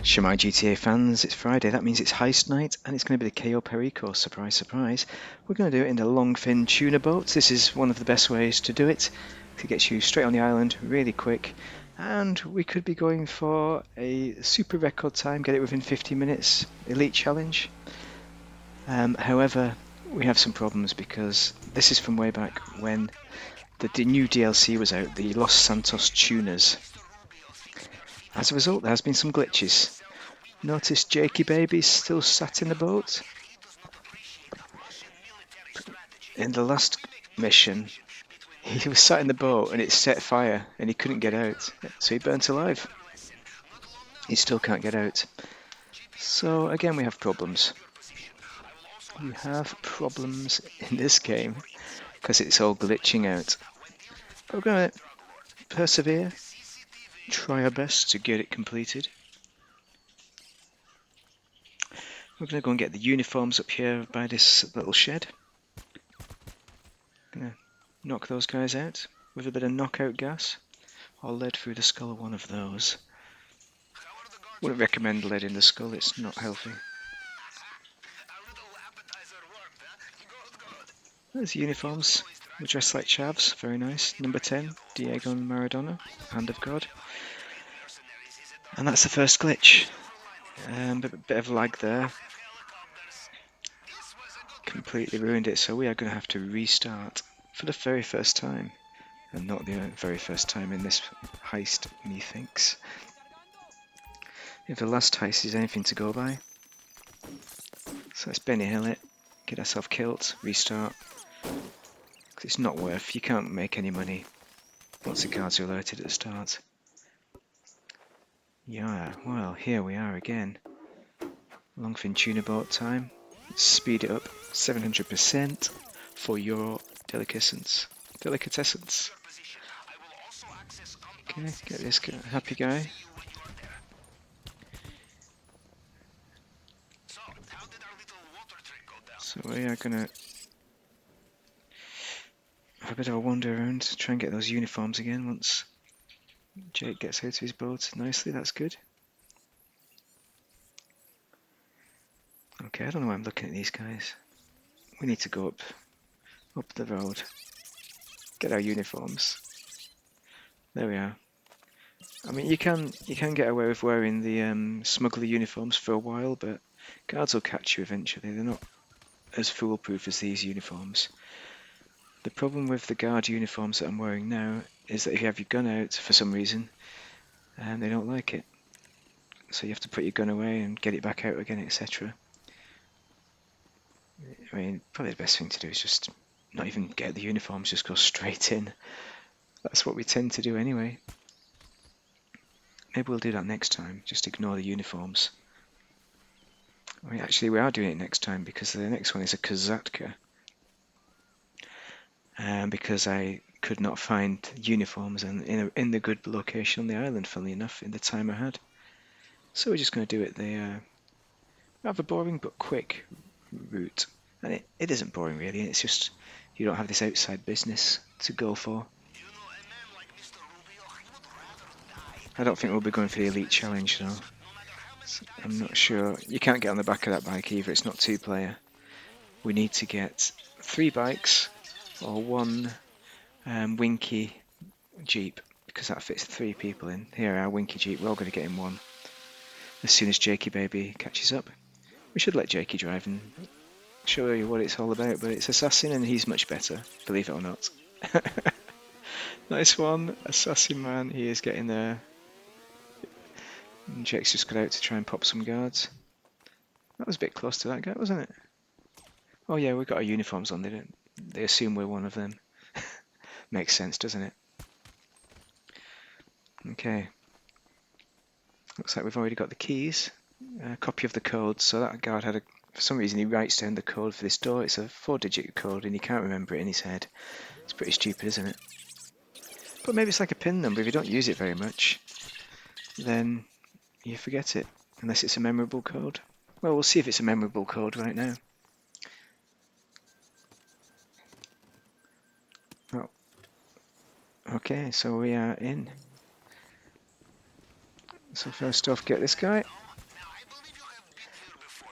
Shemai GTA fans, it's Friday, that means it's heist night, and it's going to be the Cayo Perico, surprise, surprise. We're going to do it in a long-fin tuna boat. This is one of the best ways to do it, to get you straight on the island really quick, and we could be going for a super record time, get it within 50 minutes, elite challenge. However, we have some problems because this is from way back when the new DLC was out, the Los Santos Tunas. As a result, there has been some glitches. Notice Jakey Baby's still sat in the boat. In the last mission, he was sat in the boat and it set fire and he couldn't get out. So he burnt alive. He still can't get out. So again, we have problems. We have problems in this game because it's all glitching out. But we're going to persevere, try our best to get it completed. We're going to go and get the uniforms up here by this little shed. Going to knock those guys out with a bit of knockout gas or lead through the skull of one of those. Wouldn't recommend lead in the skull, it's not healthy. There's the uniforms. We're dressed like chavs, very nice. Number 10, Diego Maradona, Hand of God. And that's the first glitch. Bit of lag there. Completely ruined it, so we are going to have to restart for the very first time. And not the very first time in this heist, methinks. If the last heist is anything to go by. So let's Benny Hill it, get ourselves killed, restart. Because it's not worth, you can't make any money once the guards are alerted at the start. Yeah, well, here we are again. Longfin tuna boat time. Let's speed it up, 700% for your delicatessence. Okay, get this guy, happy guy. So we are gonna have a bit of a wander around, try and get those uniforms again once Jake gets out of his boat nicely, that's good. Okay, I don't know why I'm looking at these guys. We need to go up the road. Get our uniforms. There we are. I mean, you can get away with wearing the smuggler uniforms for a while, but guards will catch you eventually. They're not as foolproof as these uniforms. The problem with the guard uniforms that I'm wearing now is that if you have your gun out for some reason, they don't like it. So you have to put your gun away and get it back out again, etc. I mean, probably the best thing to do is just not even get the uniforms, just go straight in. That's what we tend to do anyway. Maybe we'll do that next time, just ignore the uniforms. I mean, actually we are doing it next time because the next one is a Kazatka. Because I could not find uniforms in the good location on the island, funnily enough, in the time I had. So we're just going to do it the rather boring but quick route. And it isn't boring really, it's just you don't have this outside business to go for. I don't think we'll be going for the elite challenge though. So I'm not sure. You can't get on the back of that bike either, it's not 2-player. We need to get 3 bikes or 1 Winky Jeep, because that fits 3 people in. Here, our Winky Jeep, we're all going to get in 1. As soon as Jakey Baby catches up. We should let Jakey drive and show you what it's all about, but it's Assassin and he's much better, believe it or not. Nice one, Assassin man, he is getting there. And Jake's just got out to try and pop some guards. That was a bit close to that guy, wasn't it? Oh yeah, we've got our uniforms on, they assume we're one of them. Makes sense, doesn't it? Okay. Looks like we've already got the keys. A copy of the code, so that guard had for some reason he writes down the code for this door. It's a 4-digit code and he can't remember it in his head. It's pretty stupid, isn't it? But maybe it's like a PIN number. If you don't use it very much, then you forget it, unless it's a memorable code. Well, we'll see if it's a memorable code right now. Oh. Okay, so we are in. So first off, get this guy.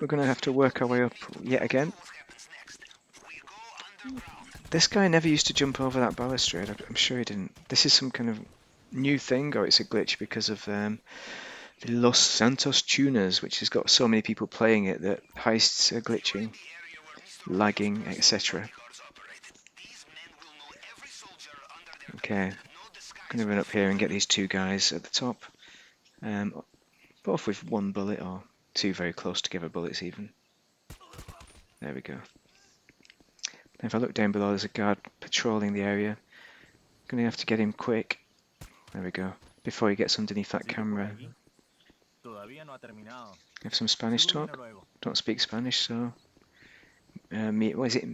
we're going to have to work our way up yet again. This guy never used to jump over that balustrade. I'm sure he didn't. This is some kind of new thing, or it's a glitch because of the Los Santos tuners, which has got so many people playing it that heists are glitching, lagging, etc. Okay, I'm going to run up here and get these two guys at the top, both with one bullet, or two very close together bullets even. There we go. If I look down below, there's a guard patrolling the area. I'm going to have to get him quick. There we go. Before he gets underneath that camera. Have some Spanish talk. Don't speak Spanish, so... what is it?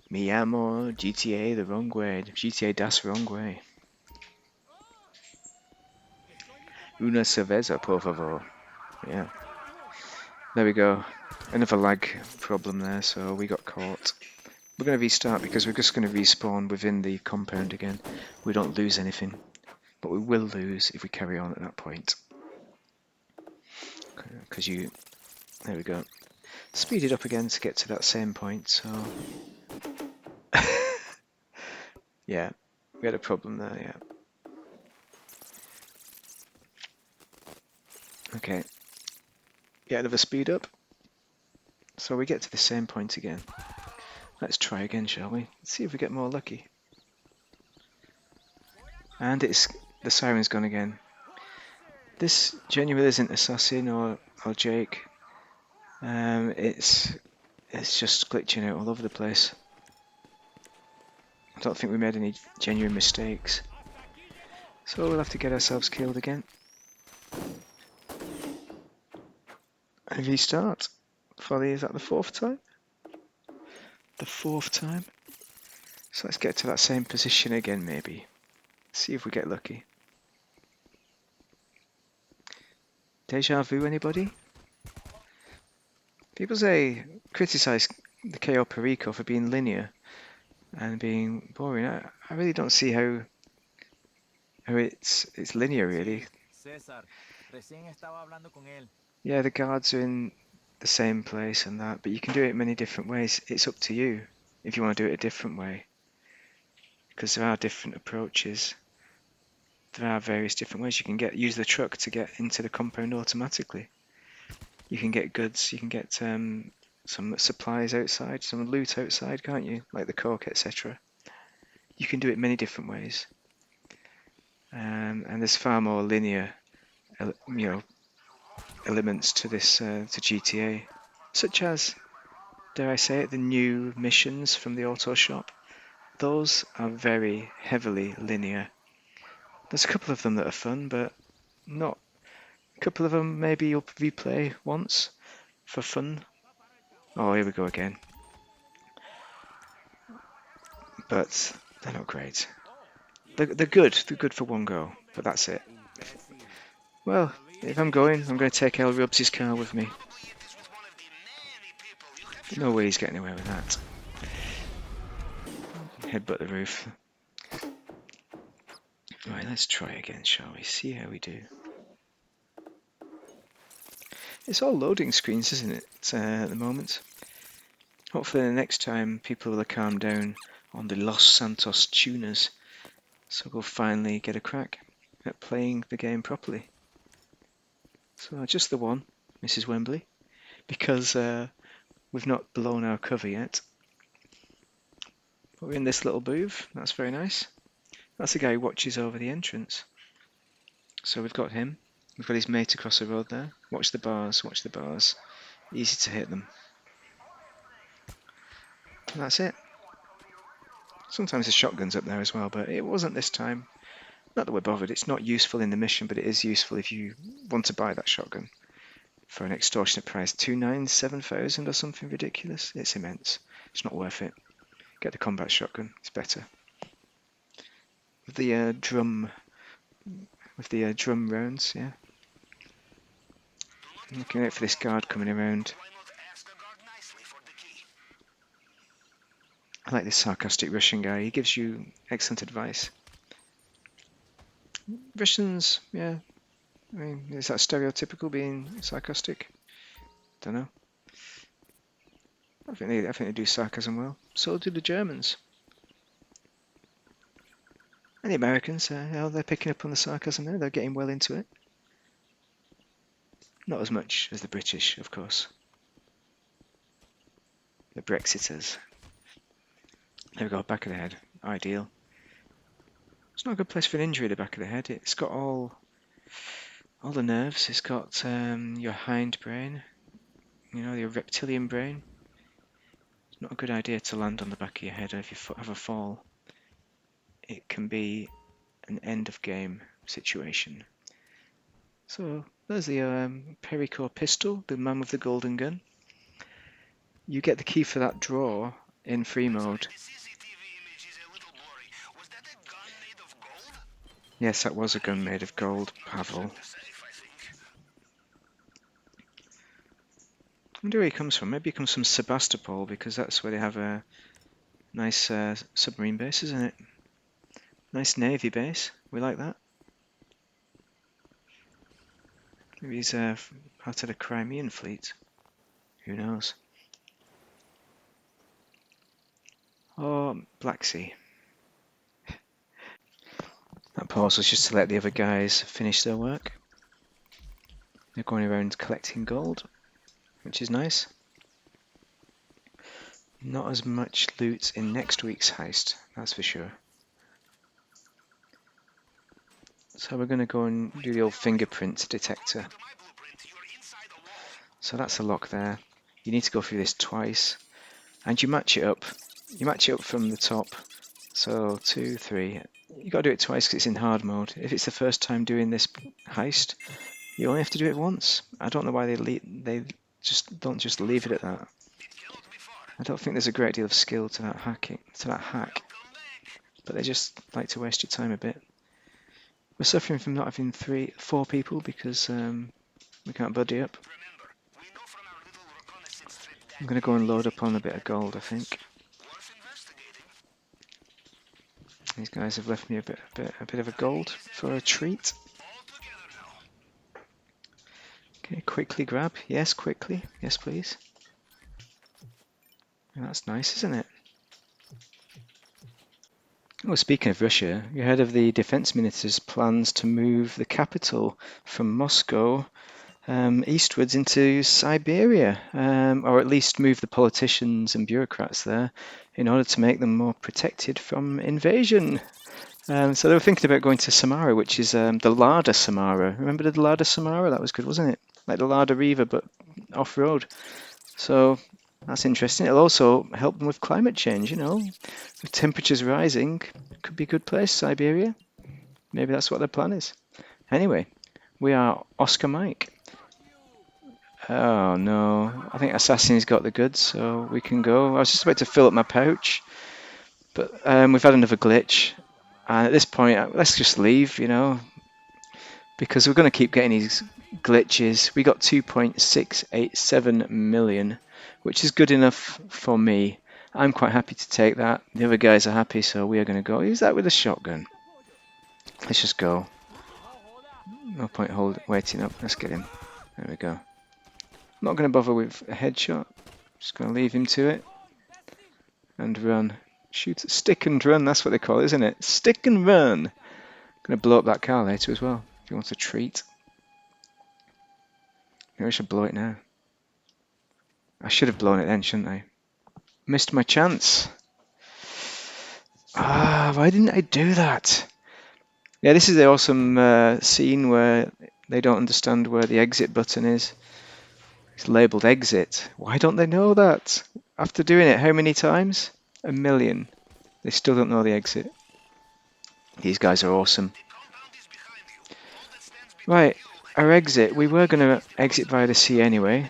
Me llamo GTA the wrong way. GTA das wrong way. Una cerveza, por favor. Yeah. There we go. Another lag problem there, so we got caught. We're going to restart because we're just going to respawn within the compound again. We don't lose anything, but we will lose if we carry on at that point. Because there we go. Speed it up again to get to that same point, so... yeah, we had a problem there, yeah. Okay. Yeah, another speed up. So we get to the same point again. Let's try again, shall we? Let's see if we get more lucky. And the siren's gone again. This genuinely isn't Assassin or Jake. It's just glitching out all over the place. I don't think we made any genuine mistakes. So we'll have to get ourselves killed again. And restart. Is that the fourth time? The fourth time? So let's get to that same position again maybe. See if we get lucky. Deja vu, anybody? People criticise the Cayo Perico for being linear and being boring. I really don't see how it's linear really. Yeah, the guards are in the same place and that, but you can do it many different ways. It's up to you if you want to do it a different way, because there are different approaches. There are various different ways. You can use the truck to get into the compound automatically. You can get goods, you can get some supplies outside, some loot outside, can't you? Like the coke, etc. You can do it many different ways. And there's far more linear, elements to this, to GTA. Such as, dare I say it, the new missions from the auto shop. Those are very heavily linear. There's a couple of them that are fun, but not... A couple of them maybe you'll replay once for fun. Oh, here we go again. But they're not great. They're good. They're good for one go, but that's it. Well, if I'm going to take El Rubs' car with me. No way he's getting away with that. Headbutt the roof. Right, let's try again, shall we? See how we do. It's all loading screens, isn't it, at the moment? Hopefully the next time people will have calmed down on the Los Santos tuners, so we'll finally get a crack at playing the game properly. So just the one, Mrs. Wembley, because we've not blown our cover yet. But we're in this little booth, that's very nice. That's the guy who watches over the entrance. So we've got him. We've got his mate across the road there. Watch the bars, watch the bars. Easy to hit them. And that's it. Sometimes the shotgun's up there as well, but it wasn't this time. Not that we're bothered, it's not useful in the mission, but it is useful if you want to buy that shotgun for an extortionate price. 297,000 or something ridiculous. It's immense. It's not worth it. Get the combat shotgun, it's better. With the drum rounds, yeah. I'm looking out for this guard coming around. I like this sarcastic Russian guy. He gives you excellent advice. Russians, yeah. I mean, is that stereotypical being sarcastic? Don't know. I think they do sarcasm well. So do the Germans. And the Americans, they're picking up on the sarcasm there. They're getting well into it. Not as much as the British, of course. The Brexiters. There we go, back of the head. Ideal. It's not a good place for an injury, the back of the head. It's got all the nerves. It's got your hindbrain, your reptilian brain. It's not a good idea to land on the back of your head. If you have a fall, it can be an end of game situation. So there's the Perico pistol, the man with the golden gun. You get the key for that drawer in free mode. Yes, that was a gun made of gold, Pavel. I wonder where he comes from. Maybe he comes from Sebastopol, because that's where they have a nice submarine base, isn't it? Nice navy base. We like that. Maybe he's part of the Crimean fleet. Who knows? Or Black Sea. That pause was just to let the other guys finish their work. They're going around collecting gold, which is nice. Not as much loot in next week's heist, that's for sure. So we're going to go and do the old fingerprint detector. So that's a lock there. You need to go through this twice. And you match it up. You match it up from the top. So 2, 3. You got to do it twice because it's in hard mode. If it's the first time doing this heist, you only have to do it once. I don't know why they just don't just leave it at that. I don't think there's a great deal of skill to that hack, but they just like to waste your time a bit. We're suffering from not having 4 people because we can't buddy up. I'm going to go and load up on a bit of gold, I think. These guys have left me a bit of a gold for a treat. Okay, quickly grab. Yes, quickly. Yes, please. And that's nice, isn't it? Oh, speaking of Russia, you heard of the defense minister's plans to move the capital from Moscow eastwards into Siberia, or at least move the politicians and bureaucrats there in order to make them more protected from invasion. So they were thinking about going to Samara, which is the Lada Samara. Remember the Lada Samara? That was good, wasn't it? Like the Lada Riva, but off-road. So that's interesting. It'll also help them with climate change, With temperatures rising, could be a good place, Siberia. Maybe that's what their plan is. Anyway, we are Oscar Mike. Oh no, I think Assassin's got the goods, so we can go. I was just about to fill up my pouch, but we've had another glitch. And at this point, let's just leave, because we're going to keep getting these glitches. We got 2.687 million, which is good enough for me. I'm quite happy to take that. The other guys are happy, so we are going to go. Use that with a shotgun. Let's just go. No point waiting up. Let's get him. There we go. I'm not going to bother with a headshot. Just going to leave him to it. And run. Shoot, stick and run, that's what they call it, isn't it? Stick and run. Going to blow up that car later as well, if you want a treat. Maybe I should blow it now. I should have blown it then, shouldn't I? Missed my chance. Why didn't I do that? Yeah, this is the awesome scene where they don't understand where the exit button is. It's labelled exit. Why don't they know that? After doing it how many times? 1 million. They still don't know the exit. These guys are awesome. Right, our exit. We were going to exit via the sea anyway.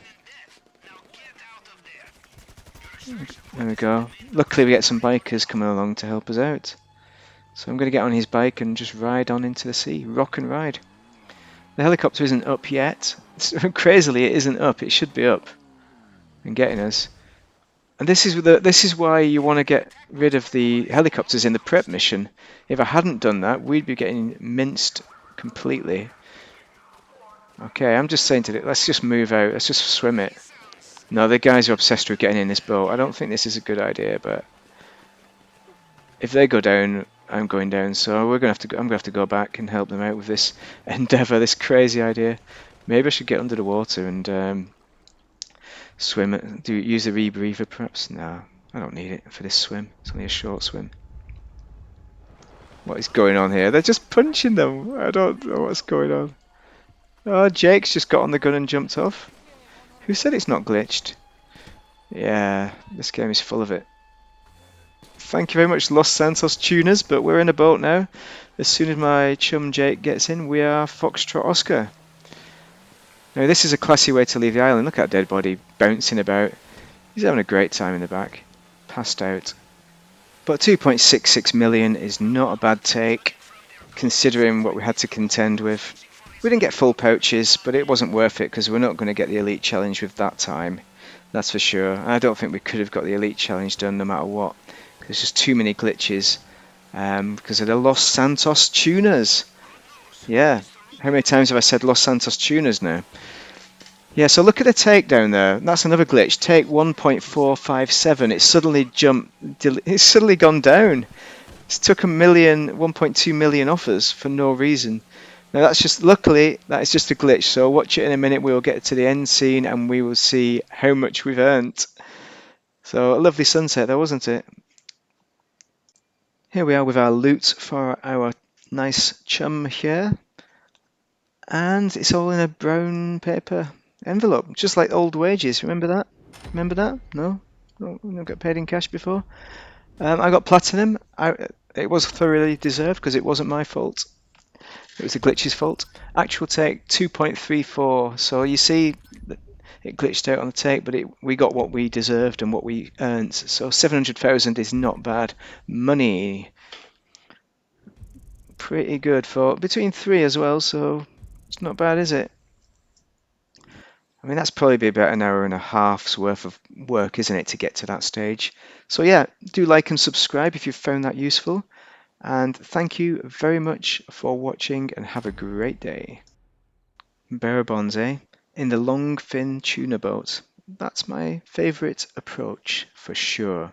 There we go. Luckily we get some bikers coming along to help us out. So I'm going to get on his bike and just ride on into the sea. Rock and ride. The helicopter isn't up yet. Crazily, it isn't up. It should be up and getting us. And this is why you want to get rid of the helicopters in the prep mission. If I hadn't done that, we'd be getting minced completely. Okay, I'm just saying to it, let's just move out. Let's just swim it. No, the guys are obsessed with getting in this boat. I don't think this is a good idea, but if they go down, I'm going down. So we're gonna have to. I'm gonna have to go back and help them out with this endeavour, this crazy idea. Maybe I should get under the water and swim. Use a rebreather, perhaps? No, I don't need it for this swim. It's only a short swim. What is going on here? They're just punching them. I don't know what's going on. Oh, Jake's just got on the gun and jumped off. Who said it's not glitched? Yeah, this game is full of it. Thank you very much, Los Santos tuners, but we're in a boat now. As soon as my chum Jake gets in, we are Foxtrot Oscar. Now, this is a classy way to leave the island. Look at that dead body bouncing about. He's having a great time in the back. Passed out. But 2.66 million is not a bad take, considering what we had to contend with. We didn't get full pouches, but it wasn't worth it because we're not going to get the Elite Challenge with that time. That's for sure. I don't think we could have got the Elite Challenge done no matter what. There's just too many glitches because of the Los Santos tuners. Yeah, how many times have I said Los Santos tuners now? Yeah, so look at the takedown there. That's another glitch. Take 1.457. It's suddenly jumped. It's suddenly gone down. It's took 1.2 million offers for no reason. Now that's just, luckily, that is just a glitch. So watch it in a minute. We'll get to the end scene and we will see how much we've earned. So a lovely sunset there, wasn't it? Here we are with our loot for our nice chum here. And it's all in a brown paper envelope, just like old wages. Remember that? Remember that? No? Not got paid in cash before? I got platinum. It was thoroughly deserved because it wasn't my fault. It was the glitch's fault. Actual take 2.34. So you see, it glitched out on the take, but we got what we deserved and what we earned. So 700,000 is not bad money. Pretty good for between 3 as well. So it's not bad, is it? I mean, that's probably be about an hour and a half's worth of work, isn't it, to get to that stage? So yeah, do like and subscribe if you've found that useful. And thank you very much for watching and have a great day. Barabons, eh? In the long fin tuna boat. That's my favourite approach for sure.